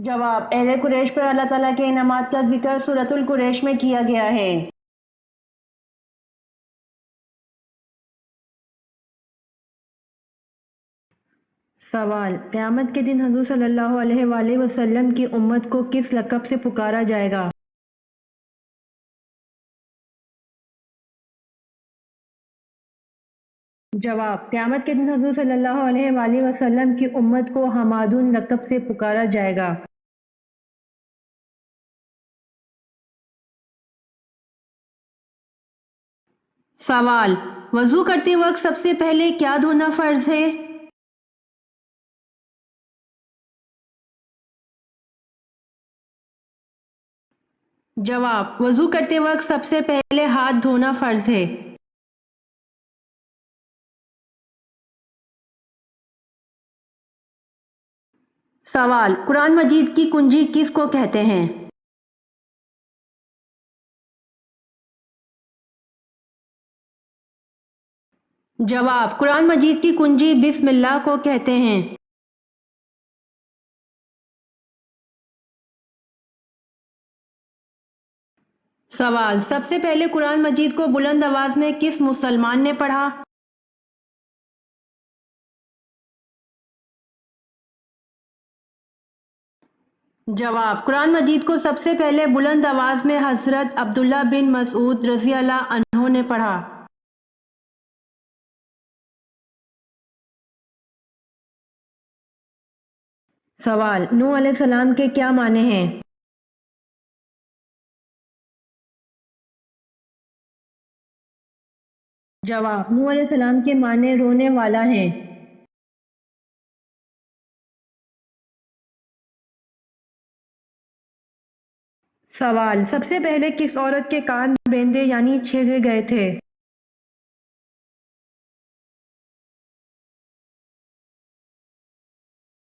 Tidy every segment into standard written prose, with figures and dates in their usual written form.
جواب: اہل قریش پر اللہ تعالیٰ کے انعامات کا ذکر سورۃ القریش میں کیا گیا ہے۔ سوال: قیامت کے دن حضور صلی اللہ علیہ وآلہ وسلم کی امت کو کس لقب سے پکارا جائے گا؟ جواب: قیامت کے دن حضور صلی اللہ علیہ وآلہ وسلم کی امت کو حمادون لقب سے پکارا جائے گا۔ سوال: وضو کرتے وقت سب سے پہلے کیا دھونا فرض ہے؟ جواب: وضو کرتے وقت سب سے پہلے ہاتھ دھونا فرض ہے۔ سوال: قرآن مجید کی کنجی کس کو کہتے ہیں؟ جواب: قرآن مجید کی کنجی بسم اللہ کو کہتے ہیں۔ سوال: سب سے پہلے قرآن مجید کو بلند آواز میں کس مسلمان نے پڑھا؟ جواب: قرآن مجید کو سب سے پہلے بلند آواز میں حضرت عبداللہ بن مسعود رضی اللہ عنہ نے پڑھا۔ سوال: نوح علیہ السلام کے کیا معنی ہیں؟ جواب: نوح علیہ السلام کے معنی رونے والا ہیں۔ سوال: سب سے پہلے کس عورت کے کان بیندے یعنی چھیدے گئے تھے؟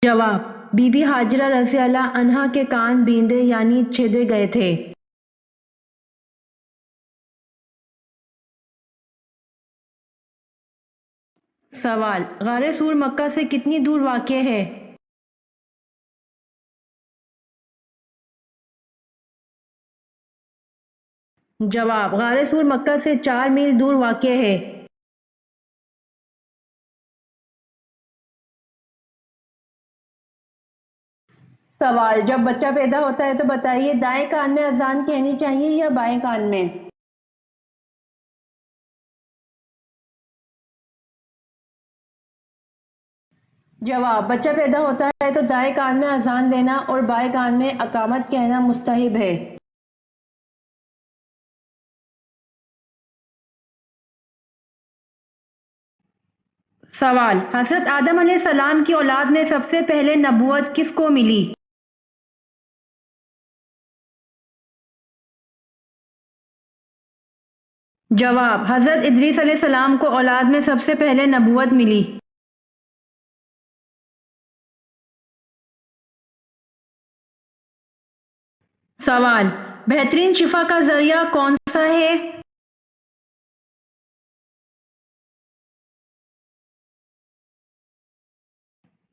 جواب: بی بی ہاجرہ رضی اللہ عنہا کے کان بیندے یعنی چھیدے گئے تھے۔ سوال: غار سور مکہ سے کتنی دور واقع ہے؟ جواب: غار سور مکہ سے 4 میل دور واقع ہے۔ سوال: جب بچہ پیدا ہوتا ہے تو بتائیے دائیں کان میں اذان کہنی چاہیے یا بائیں کان میں؟ جواب: بچہ پیدا ہوتا ہے تو دائیں کان میں اذان دینا اور بائیں کان میں اقامت کہنا مستحب ہے۔ سوال: حضرت آدم علیہ السلام کی اولاد میں سب سے پہلے نبوت کس کو ملی؟ جواب: حضرت ادریس علیہ السلام کو اولاد میں سب سے پہلے نبوت ملی۔ سوال: بہترین شفا کا ذریعہ کون سا ہے؟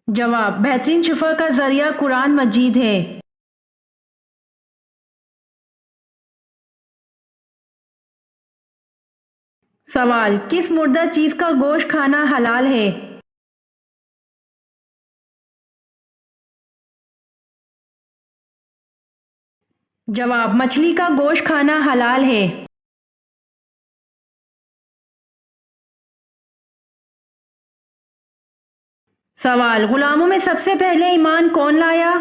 جواب: بہترین شفا کا ذریعہ قرآن مجید ہے۔ سوال: کس مردہ چیز کا گوشت کھانا حلال ہے؟ جواب: مچھلی کا گوشت کھانا حلال ہے۔ سوال: غلاموں میں سب سے پہلے ایمان کون لایا؟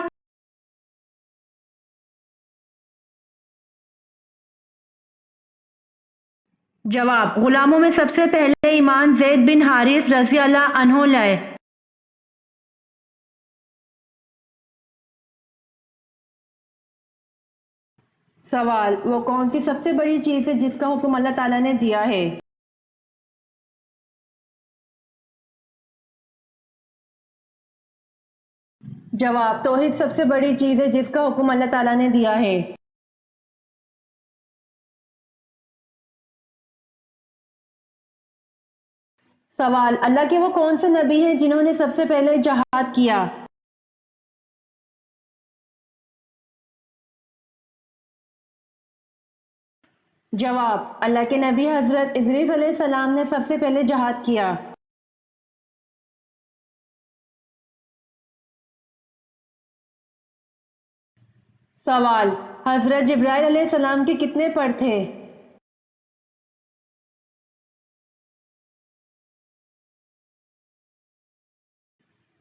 جواب: غلاموں میں سب سے پہلے ایمان زید بن حارث رضی اللہ عنہ لائے۔ سوال: وہ کون سی سب سے بڑی چیز ہے جس کا حکم اللہ تعالیٰ نے دیا ہے؟ جواب: توحید سب سے بڑی چیز ہے جس کا حکم اللہ تعالیٰ نے دیا ہے۔ سوال: اللہ کے وہ کون سے نبی ہیں جنہوں نے سب سے پہلے جہاد کیا؟ جواب: اللہ کے نبی حضرت ادریس علیہ السلام نے سب سے پہلے جہاد کیا۔ سوال: حضرت جبرائیل علیہ السلام کے کتنے پر تھے؟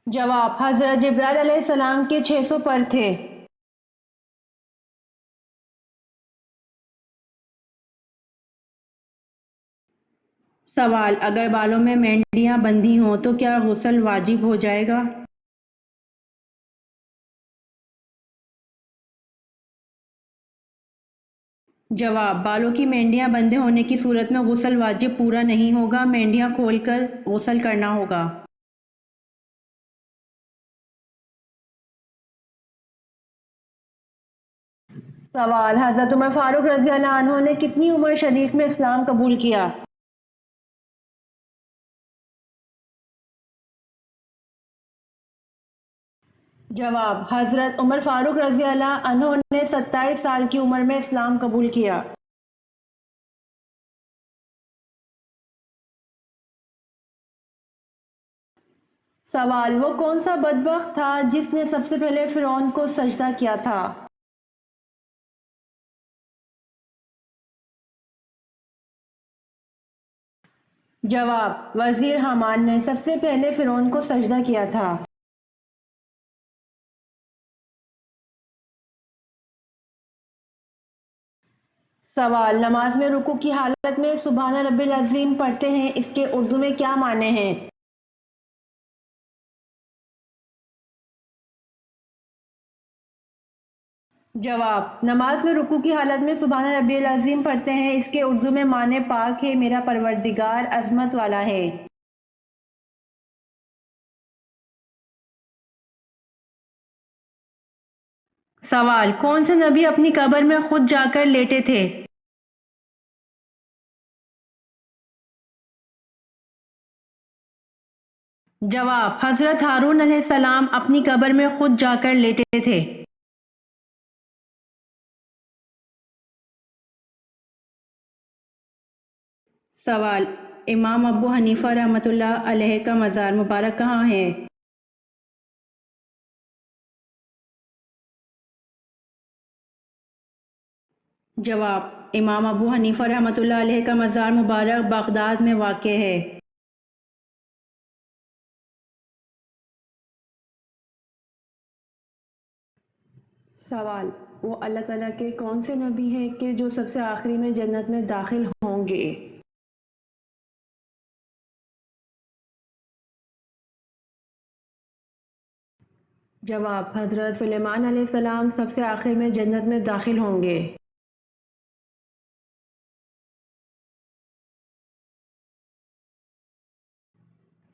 جواب: حضرت جبرائیل علیہ السلام کے 600 پر تھے۔ سوال: اگر بالوں میں مینڈیاں بندھی ہوں تو کیا غسل واجب ہو جائے گا؟ جواب: بالوں کی مینڈیاں بندھے ہونے کی صورت میں غسل واجب پورا نہیں ہوگا، مینڈیاں کھول کر غسل کرنا ہوگا۔ سوال: حضرت عمر فاروق رضی اللہ عنہ نے کتنی عمر شریف میں اسلام قبول کیا؟ جواب: حضرت عمر فاروق رضی اللہ عنہ نے 27 سال کی عمر میں اسلام قبول کیا۔ سوال: وہ کون سا بدبخت تھا جس نے سب سے پہلے فرعون کو سجدہ کیا تھا؟ جواب: وزیر حامان نے سب سے پہلے فرعون کو سجدہ کیا تھا۔ سوال: نماز میں رکوع کی حالت میں سبحان ربی العظیم پڑھتے ہیں، اس کے اردو میں کیا معنی ہیں؟ جواب: نماز میں رکوع کی حالت میں سبحان ربی العظیم پڑھتے ہیں، اس کے اردو میں معنی پاک ہے میرا پروردگار عظمت والا ہے۔ سوال: کون سے نبی اپنی قبر میں خود جا کر لیٹے تھے؟ جواب: حضرت ہارون علیہ السلام اپنی قبر میں خود جا کر لیٹے تھے۔ سوال: امام ابو حنیفہ رحمۃ اللہ علیہ کا مزار مبارک کہاں ہے؟ جواب: امام ابو حنیفہ رحمۃ اللہ علیہ کا مزار مبارک بغداد میں واقع ہے۔ سوال: وہ اللہ تعالیٰ کے کون سے نبی ہیں کہ جو سب سے آخری میں جنت میں داخل ہوں گے؟ جواب: حضرت سلیمان علیہ السلام سب سے آخر میں جنت میں داخل ہوں گے۔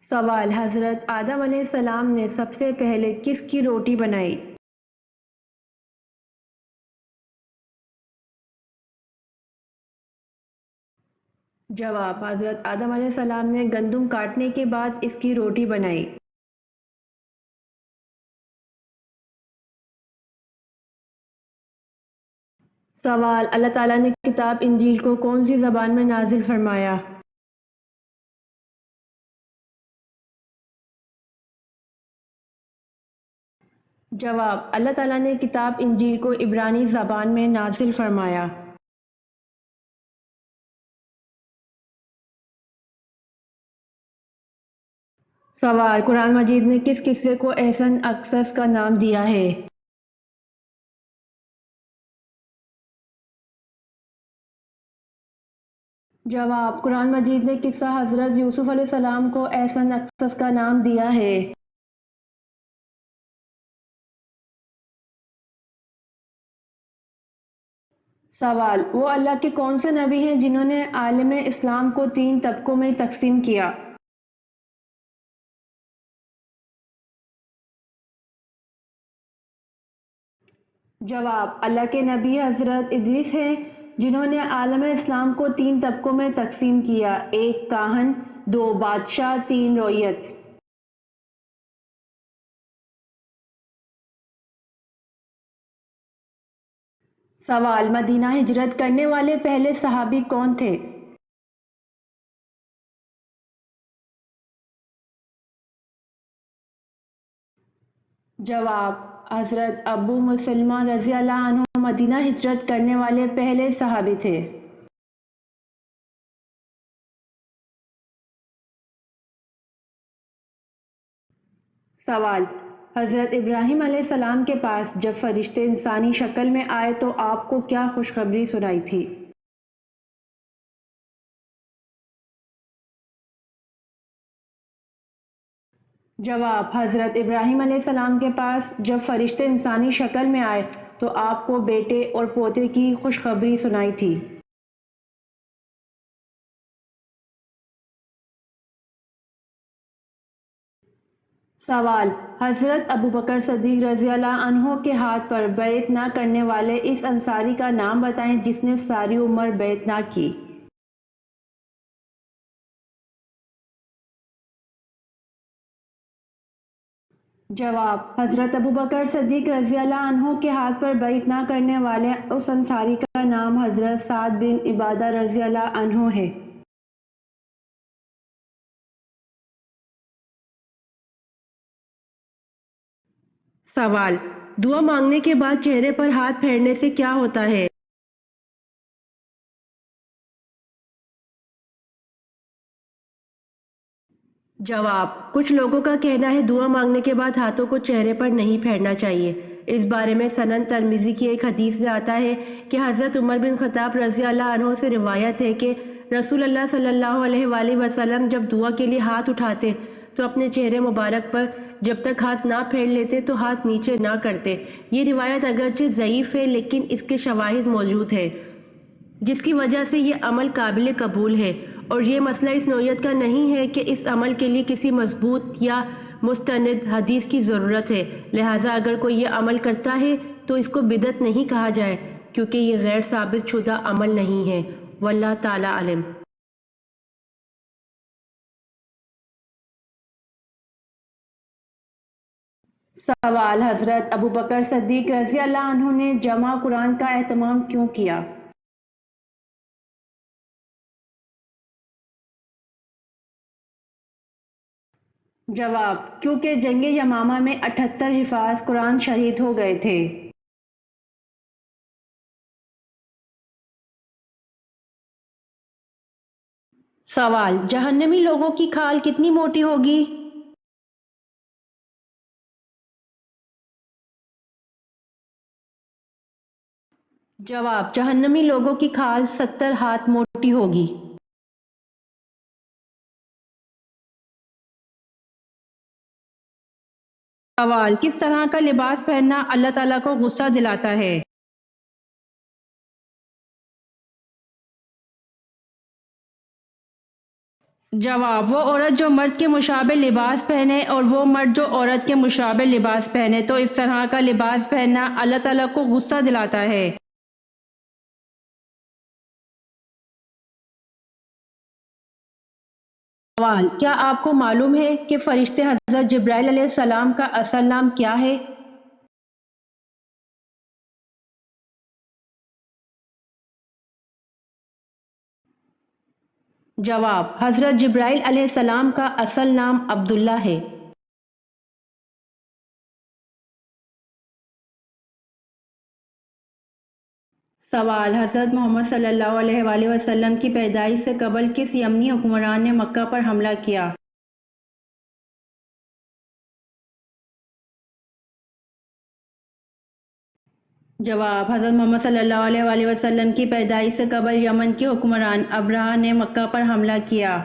سوال: حضرت آدم علیہ السلام نے سب سے پہلے کس کی روٹی بنائی؟ جواب: حضرت آدم علیہ السلام نے گندم کاٹنے کے بعد اس کی روٹی بنائی۔ سوال: اللہ تعالیٰ نے کتاب انجیل کو کون سی زبان میں نازل فرمایا؟ جواب: اللہ تعالیٰ نے کتاب انجیل کو عبرانی زبان میں نازل فرمایا۔ سوال: قرآن مجید نے کس قصے کو احسن القصص کا نام دیا ہے؟ جواب: قرآن مجید نے قصہ حضرت یوسف علیہ السلام کو احسن القصص کا نام دیا ہے۔ سوال: وہ اللہ کے کون سے نبی ہیں جنہوں نے عالم اسلام کو 3 طبقوں میں تقسیم کیا؟ جواب: اللہ کے نبی حضرت ادریس ہیں جنہوں نے عالم اسلام کو 3 طبقوں میں تقسیم کیا: 1 کاہن، 2 بادشاہ، 3 رعیت۔ سوال، مدینہ ہجرت کرنے والے پہلے صحابی کون تھے؟ جواب، حضرت ابو مسلمہ رضی اللہ عنہ مدینہ ہجرت کرنے والے پہلے صحابی تھے۔ سوال، حضرت ابراہیم علیہ السلام کے پاس جب فرشتے انسانی شکل میں آئے تو آپ کو کیا خوشخبری سنائی تھی؟ جواب، حضرت ابراہیم علیہ السلام کے پاس جب فرشتے انسانی شکل میں آئے تو آپ کو بیٹے اور پوتے کی خوشخبری سنائی تھی۔ سوال، حضرت ابوبکر صدیق رضی اللہ عنہ کے ہاتھ پر بیعت نہ کرنے والے اس انصاری کا نام بتائیں جس نے ساری عمر بیعت نہ کی۔ جواب، حضرت ابوبکر صدیق رضی اللہ عنہ کے ہاتھ پر بیعت نہ کرنے والے اس انصاری کا نام حضرت سعد بن عبادہ رضی اللہ عنہ ہے۔ سوال، دعا مانگنے کے بعد چہرے پر ہاتھ پھیرنے سے کیا ہوتا ہے؟ جواب، کچھ لوگوں کا کہنا ہے دعا مانگنے کے بعد ہاتھوں کو چہرے پر نہیں پھیرنا چاہیے۔ اس بارے میں سنن ترمذی کی ایک حدیث میں آتا ہے کہ حضرت عمر بن خطاب رضی اللہ عنہ سے روایت ہے کہ رسول اللہ صلی اللہ علیہ وآلہ وسلم جب دعا کے لیے ہاتھ اٹھاتے تو اپنے چہرے مبارک پر جب تک ہاتھ نہ پھیر لیتے تو ہاتھ نیچے نہ کرتے۔ یہ روایت اگرچہ ضعیف ہے لیکن اس کے شواہد موجود ہیں، جس کی وجہ سے یہ عمل قابل قبول ہے، اور یہ مسئلہ اس نوعیت کا نہیں ہے کہ اس عمل کے لیے کسی مضبوط یا مستند حدیث کی ضرورت ہے، لہٰذا اگر کوئی یہ عمل کرتا ہے تو اس کو بدعت نہیں کہا جائے کیونکہ یہ غیر ثابت شدہ عمل نہیں ہے، واللہ تعالی علم۔ سوال، حضرت ابوبکر صدیق رضی اللہ عنہ نے جمع قرآن کا اہتمام کیوں کیا؟ جواب، کیونکہ جنگ یمامہ میں 78 حفاظ قرآن شہید ہو گئے تھے۔ سوال، جہنمی لوگوں کی کھال کتنی موٹی ہوگی؟ جواب، جہنمی لوگوں کی کھال 70 ہاتھ موٹی ہوگی۔ سوال، کس طرح کا لباس پہننا اللہ تعالیٰ کو غصہ دلاتا ہے؟ جواب، وہ عورت جو مرد کے مشابہ لباس پہنے اور وہ مرد جو عورت کے مشابہ لباس پہنے تو اس طرح کا لباس پہننا اللہ تعالیٰ کو غصہ دلاتا ہے۔ سوال، کیا آپ کو معلوم ہے کہ فرشتے حضرت جبرائیل علیہ السلام کا اصل نام کیا ہے؟ جواب، حضرت جبرائیل علیہ السلام کا اصل نام عبداللہ ہے۔ سوال، حضرت محمد صلی اللہ علیہ وآلہ وسلم کی پیدائش سے قبل کس یمنی حکمران نے مکہ پر حملہ کیا؟ جواب، حضرت محمد صلی اللہ علیہ وآلہ وسلم کی پیدائش سے قبل یمن کے حکمران ابرہہ نے مکہ پر حملہ کیا۔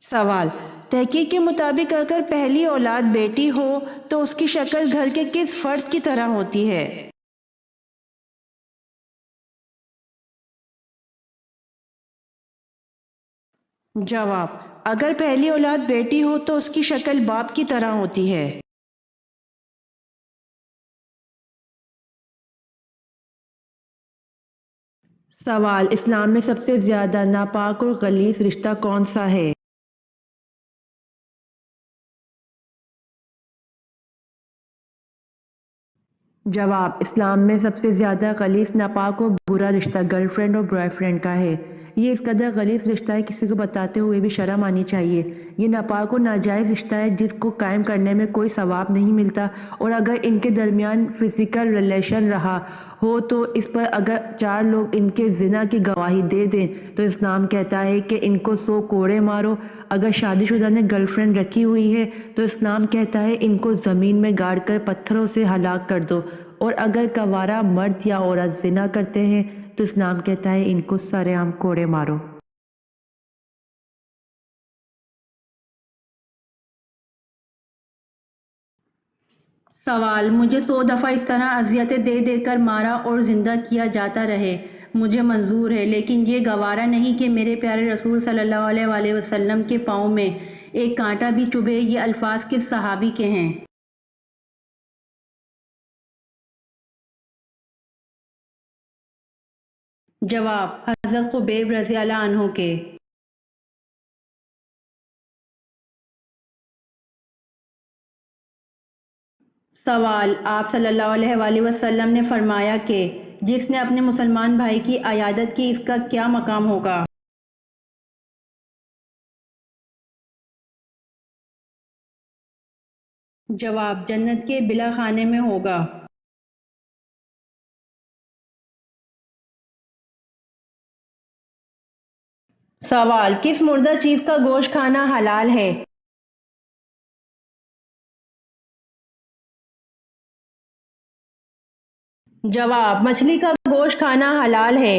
سوال، تحقیق کے مطابق اگر پہلی اولاد بیٹی ہو تو اس کی شکل گھر کے کس فرد کی طرح ہوتی ہے؟ جواب، اگر پہلی اولاد بیٹی ہو تو اس کی شکل باپ کی طرح ہوتی ہے۔ سوال، اسلام میں سب سے زیادہ ناپاک اور غلیظ رشتہ کون سا ہے؟ جواب: اسلام میں سب سے زیادہ غلیظ، ناپاک و برا رشتہ گرل فرینڈ اور بوائے فرینڈ کا ہے۔ یہ اس قدر غلیظ رشتہ ہے کسی کو بتاتے ہوئے بھی شرم آنی چاہیے۔ یہ ناپاک و ناجائز رشتہ ہے جس کو قائم کرنے میں کوئی ثواب نہیں ملتا، اور اگر ان کے درمیان فزیکل ریلیشن رہا ہو تو اس پر اگر 4 لوگ ان کے زنا کی گواہی دے دیں تو اسلام کہتا ہے کہ ان کو 100 کوڑے مارو۔ اگر شادی شدہ نے گرل فرینڈ رکھی ہوئی ہے تو اسلام کہتا ہے ان کو زمین میں گاڑ کر پتھروں سے ہلاک کر دو، اور اگر کنوارا مرد یا عورت زنا کرتے ہیں تو اسلام کہتا ہے ان کو سرے عام کوڑے مارو۔ سوال: مجھے 100 دفعہ اس طرح اذیتیں دے دے کر مارا اور زندہ کیا جاتا رہے، مجھے منظور ہے، لیکن یہ گوارا نہیں کہ میرے پیارے رسول صلی اللہ علیہ وآلہ وسلم کے پاؤں میں ایک کانٹا بھی چبھے۔ یہ الفاظ کس صحابی کے ہیں؟ جواب: حضرت خبیب رضی اللہ عنہ کے۔ سوال: آپ صلی اللہ علیہ وآلہ وسلم نے فرمایا کہ جس نے اپنے مسلمان بھائی کی عیادت کی اس کا کیا مقام ہوگا؟ جواب: جنت کے بلا خانے میں ہوگا۔ سوال: کس مردہ چیز کا گوشت کھانا حلال ہے؟ جواب: مچھلی کا گوشت کھانا حلال ہے۔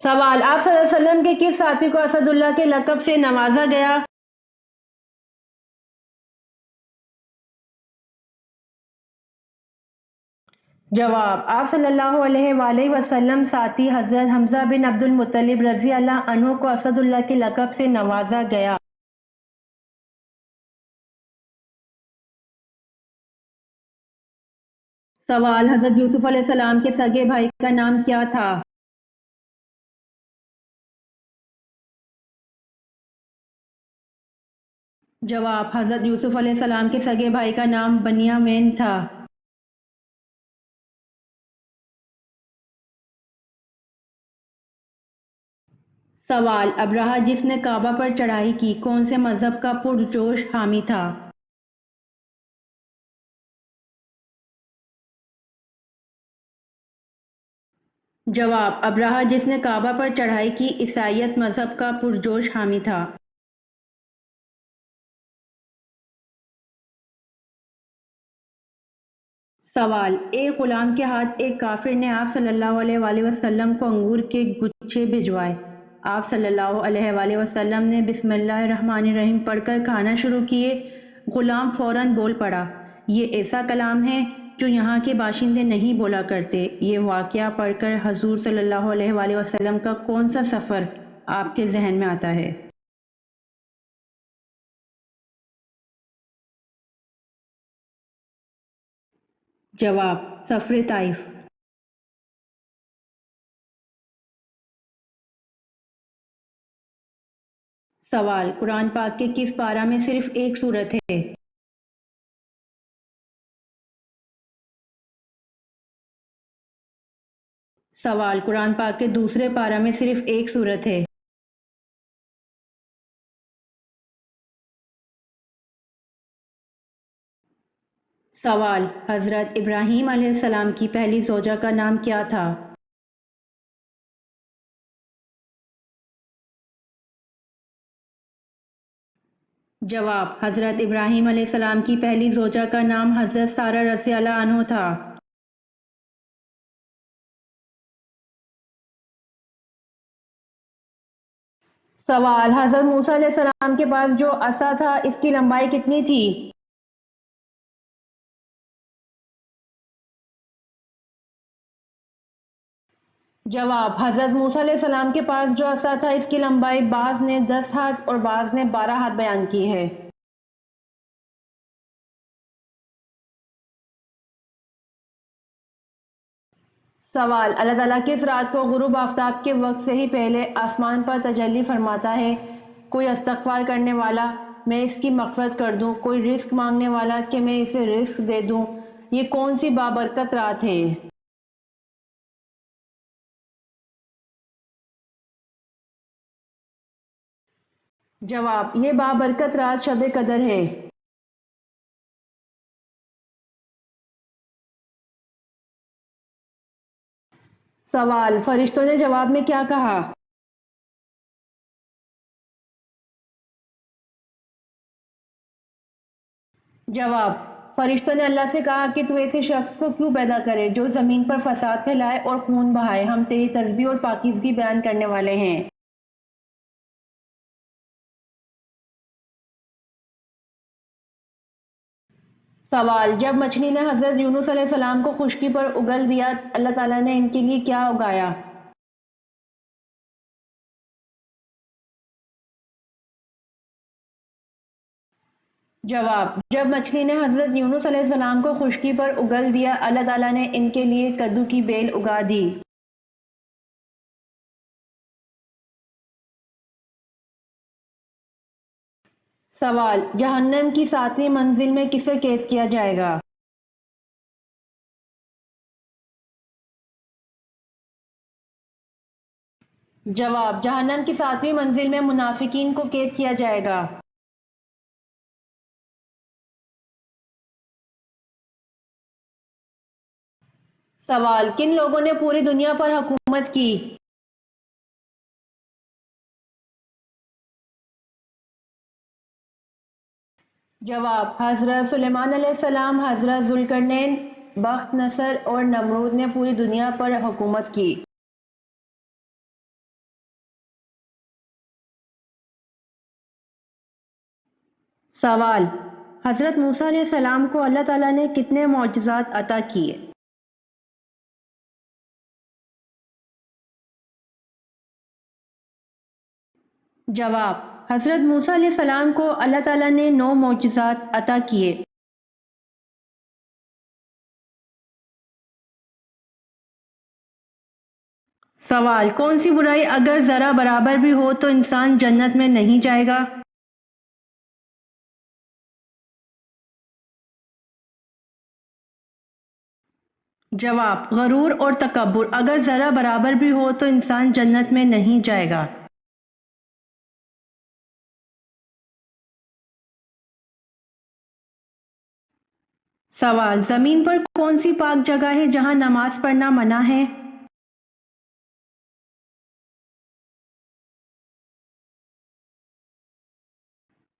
سوال: آپ صلی اللہ علیہ وسلم کے کس ساتھی کو اسد اللہ کے لقب سے نوازا گیا؟ جواب: آپ صلی اللہ علیہ وآلہ وسلم ساتھی حضرت حمزہ بن عبد المطلب رضی اللہ عنہ کو اسد اللہ کے لقب سے نوازا گیا۔ سوال: حضرت یوسف علیہ السلام کے سگے بھائی کا نام کیا تھا؟ جواب: حضرت یوسف علیہ السلام کے سگے بھائی کا نام بنیامین تھا۔ سوال: ابرہہ جس نے کعبہ پر چڑھائی کی کون سے مذہب کا پرجوش حامی تھا؟ جواب: ابرہہ جس نے کعبہ پر چڑھائی کی عیسائیت مذہب کا پرجوش حامی تھا۔ سوال: ایک غلام کے ہاتھ ایک کافر نے آپ صلی اللہ علیہ وآلہ وسلم کو انگور کے گچھے بھجوائے۔ آپ صلی اللہ علیہ وآلہ وسلم نے بسم اللہ الرحمن الرحیم پڑھ کر کھانا شروع کیے۔ غلام فوراً بول پڑا، یہ ایسا کلام ہے جو یہاں کے باشندے نہیں بولا کرتے۔ یہ واقعہ پڑھ کر حضور صلی اللہ علیہ وآلہ وسلم کا کون سا سفر آپ کے ذہن میں آتا ہے؟ جواب: سفر طائف۔ سوال: قرآن پاک کے کس پارہ میں صرف ایک سورت ہے؟ سوال: قرآن پاک کے دوسرے پارہ میں صرف ایک سورت ہے۔ سوال: حضرت ابراہیم علیہ السلام کی پہلی زوجہ کا نام کیا تھا؟ جواب: حضرت ابراہیم علیہ السلام کی پہلی زوجہ کا نام حضرت سارہ رضی اللہ عنہ تھا۔ سوال: حضرت موسیٰ علیہ السلام کے پاس جو عصا تھا اس کی لمبائی کتنی تھی؟ جواب: حضرت موسیٰ علیہ السلام کے پاس جو عصا تھا اس کی لمبائی بعض نے 10 ہاتھ اور بعض نے 12 ہاتھ بیان کی ہے۔ سوال: اللہ تعالیٰ کس رات کو غروب آفتاب کے وقت سے ہی پہلے آسمان پر تجلی فرماتا ہے؟ کوئی استغفار کرنے والا میں اس کی مغفرت کر دوں، کوئی رزق مانگنے والا کہ میں اسے رزق دے دوں، یہ کون سی بابرکت رات ہے؟ جواب: یہ بابرکت رات شب قدر ہے۔ سوال: فرشتوں نے جواب میں کیا کہا؟ جواب: فرشتوں نے اللہ سے کہا کہ تو ایسے شخص کو کیوں پیدا کرے جو زمین پر فساد پھیلائے اور خون بہائے، ہم تیری تسبیح اور پاکیزگی بیان کرنے والے ہیں۔ سوال: جب مچھلی نے حضرت یونس علیہ السلام کو خشکی پر اگل دیا، اللہ تعالیٰ نے ان کے لیے کیا اگایا؟ جواب: جب مچھلی نے حضرت یونس علیہ السلام کو خشکی پر اگل دیا، اللہ تعالیٰ نے ان کے لیے کدو کی بیل اگا دی۔ سوال: جہنم کی 7ویں منزل میں کسے قید کیا جائے گا؟ جواب: جہنم کی 7ویں منزل میں منافقین کو قید کیا جائے گا۔ سوال: کن لوگوں نے پوری دنیا پر حکومت کی؟ جواب: حضرت سلیمان علیہ السلام، حضرت ذوالقرنین، بخت نصر اور نمرود نے پوری دنیا پر حکومت کی۔ سوال: حضرت موسیٰ علیہ السلام کو اللہ تعالیٰ نے کتنے معجزات عطا کیے؟ جواب: حضرت موسیٰ علیہ السلام کو اللہ تعالیٰ نے 9 معجزات عطا کیے۔ سوال: کون سی برائی اگر ذرہ برابر بھی ہو تو انسان جنت میں نہیں جائے گا؟ جواب: غرور اور تکبر اگر ذرہ برابر بھی ہو تو انسان جنت میں نہیں جائے گا۔ سوال: زمین پر کون سی پاک جگہ ہے جہاں نماز پڑھنا منع ہے؟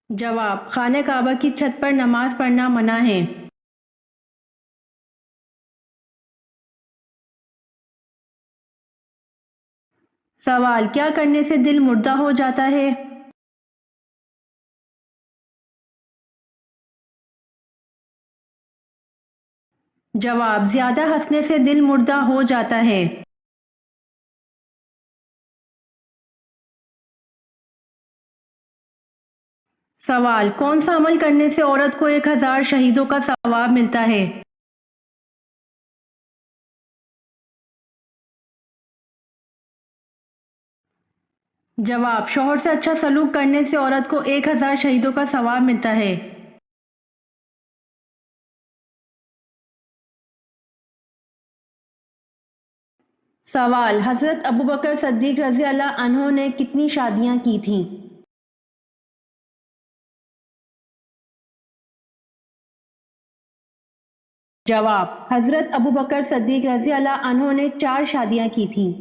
جواب: خانہ کعبہ کی چھت پر نماز پڑھنا منع ہے۔ سوال: کیا کرنے سے دل مردہ ہو جاتا ہے؟ جواب: زیادہ ہنسنے سے دل مردہ ہو جاتا ہے۔ سوال: کون سا عمل کرنے سے عورت کو 1000 شہیدوں کا ثواب ملتا ہے؟ جواب: شوہر سے اچھا سلوک کرنے سے عورت کو 1000 شہیدوں کا ثواب ملتا ہے۔ سوال: حضرت ابوبکر صدیق رضی اللہ عنہ نے کتنی شادیاں کی تھیں؟ جواب: حضرت ابوبکر صدیق رضی اللہ عنہ نے 4 شادیاں کی تھیں۔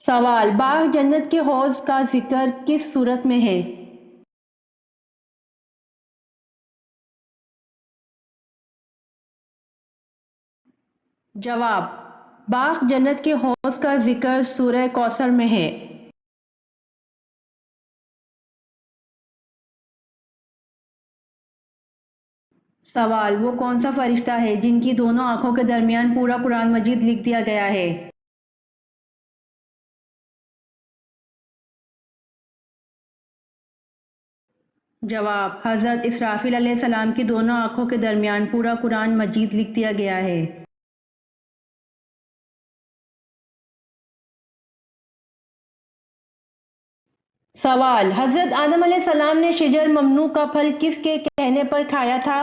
سوال: باغ جنت کے حوض کا ذکر کس صورت میں ہے؟ جواب: باغ جنت کے حوض کا ذکر سورہ کوثر میں ہے۔ سوال: وہ کون سا فرشتہ ہے جن کی دونوں آنکھوں کے درمیان پورا قرآن مجید لکھ دیا گیا ہے؟ جواب: حضرت اسرافیل علیہ السلام کی دونوں آنکھوں کے درمیان پورا قرآن مجید لکھ دیا گیا ہے۔ سوال: حضرت آدم علیہ السلام نے شجر ممنوع کا پھل کس کے کہنے پر کھایا تھا؟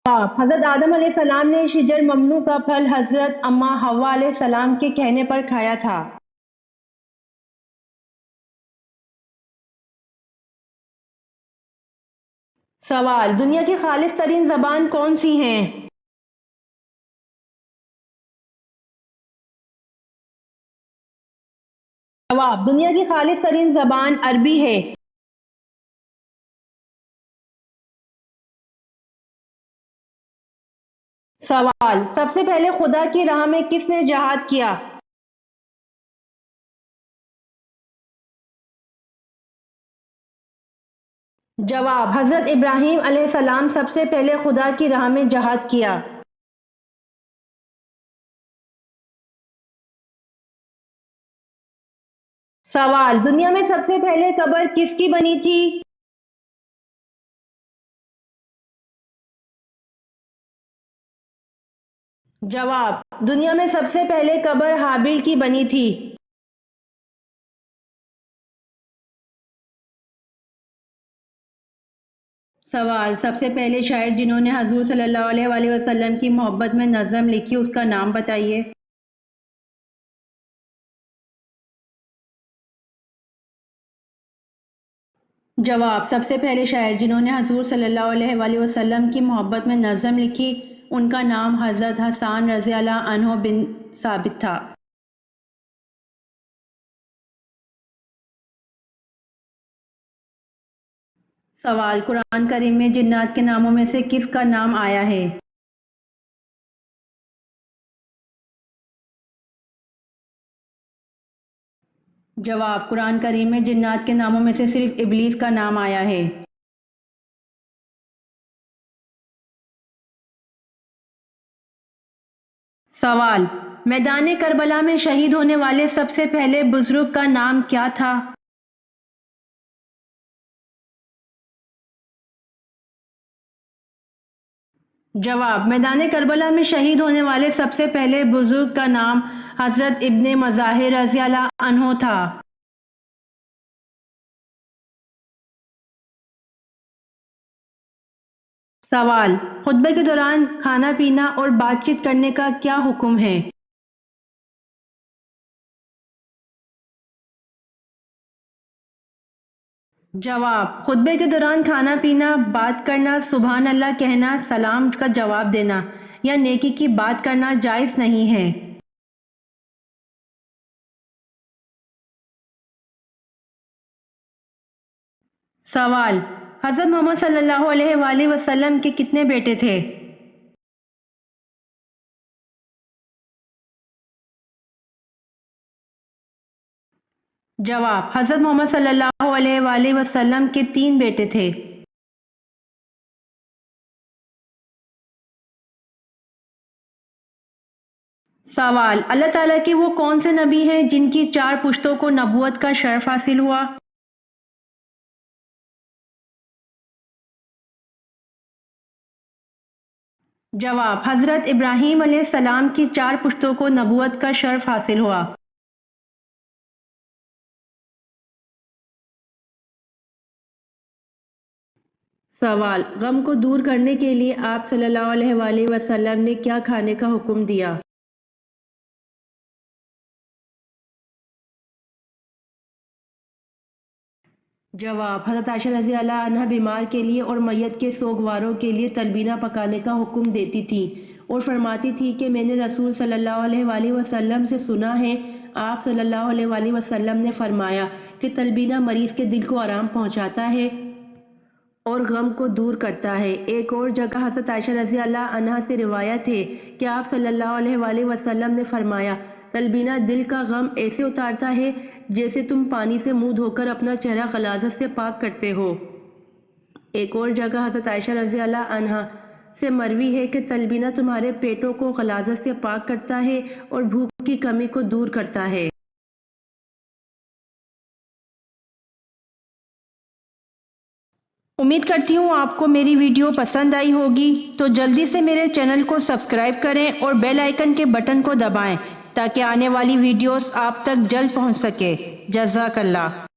جواب: حضرت آدم علیہ السلام نے شجر ممنوع کا پھل حضرت اماں حوا علیہ السلام کے کہنے پر کھایا تھا۔ سوال: دنیا کی خالص ترین زبان کون سی ہیں؟ جواب: دنیا کی خالص ترین زبان عربی ہے۔ سوال: سب سے پہلے خدا کی راہ میں کس نے جہاد کیا؟ جواب: حضرت ابراہیم علیہ السلام سب سے پہلے خدا کی راہ میں جہاد کیا۔ سوال: دنیا میں سب سے پہلے قبر کس کی بنی تھی؟ جواب: دنیا میں سب سے پہلے قبر حابیل کی بنی تھی۔ سوال: سب سے پہلے شاعر جنہوں نے حضور صلی اللہ علیہ وآلہ وسلم کی محبت میں نظم لکھی اس کا نام بتائیے۔ جواب: سب سے پہلے شاعر جنہوں نے حضور صلی اللہ علیہ وآلہ وسلم کی محبت میں نظم لکھی ان کا نام حضرت حسان رضی اللہ عنہ بن ثابت تھا۔ سوال: قرآن کریم میں جنات کے ناموں میں سے کس کا نام آیا ہے؟ جواب: قرآن کریم میں جنات کے ناموں میں سے صرف ابلیس کا نام آیا ہے۔ سوال: میدان کربلا میں شہید ہونے والے سب سے پہلے بزرگ کا نام کیا تھا؟ جواب: میدان کربلا میں شہید ہونے والے سب سے پہلے بزرگ کا نام حضرت ابن مظاہر رضی اللہ عنہ تھا۔ سوال: خطبے کے دوران کھانا پینا اور بات چیت کرنے کا کیا حکم ہے؟ جواب: خطبے کے دوران کھانا پینا، بات کرنا، سبحان اللہ کہنا، سلام کا جواب دینا یا نیکی کی بات کرنا جائز نہیں ہے۔ سوال: حضرت محمد صلی اللہ علیہ وآلہ وسلم کے کتنے بیٹے تھے؟ جواب: حضرت محمد صلی اللہ علیہ وآلہ وسلم کے 3 بیٹے تھے۔ سوال: اللہ تعالیٰ کے وہ کون سے نبی ہیں جن کی 4 پشتوں کو نبوت کا شرف حاصل ہوا؟ جواب: حضرت ابراہیم علیہ السلام کی 4 پشتوں کو نبوت کا شرف حاصل ہوا۔ سوال: غم کو دور کرنے کے لیے آپ صلی اللہ علیہ وآلہ وسلم نے کیا کھانے کا حکم دیا؟ جواب: حضرت عائشہ رضی اللہ عنہ بیمار کے لیے اور میت کے سوگواروں کے لیے تلبینہ پکانے کا حکم دیتی تھی اور فرماتی تھی کہ میں نے رسول صلی اللہ علیہ وآلہ وسلم سے سنا ہے، آپ صلی اللہ علیہ وآلہ وسلم نے فرمایا کہ تلبینہ مریض کے دل کو آرام پہنچاتا ہے اور غم کو دور کرتا ہے۔ ایک اور جگہ حضرت عائشہ رضی اللہ عنہا سے روایت ہے کہ آپ صلی اللہ علیہ وآلہ وسلم نے فرمایا، تلبینہ دل کا غم ایسے اتارتا ہے جیسے تم پانی سے منہ دھو کر اپنا چہرہ غلاظت سے پاک کرتے ہو۔ ایک اور جگہ حضرت عائشہ رضی اللہ عنہا سے مروی ہے کہ تلبینہ تمہارے پیٹوں کو غلاظت سے پاک کرتا ہے اور بھوک کی کمی کو دور کرتا ہے۔ امید کرتی ہوں آپ کو میری ویڈیو پسند آئی ہوگی، تو جلدی سے میرے چینل کو سبسکرائب کریں اور بیل آئیکن کے بٹن کو دبائیں تاکہ آنے والی ویڈیوز آپ تک جلد پہنچ سکے۔ جزاک اللہ۔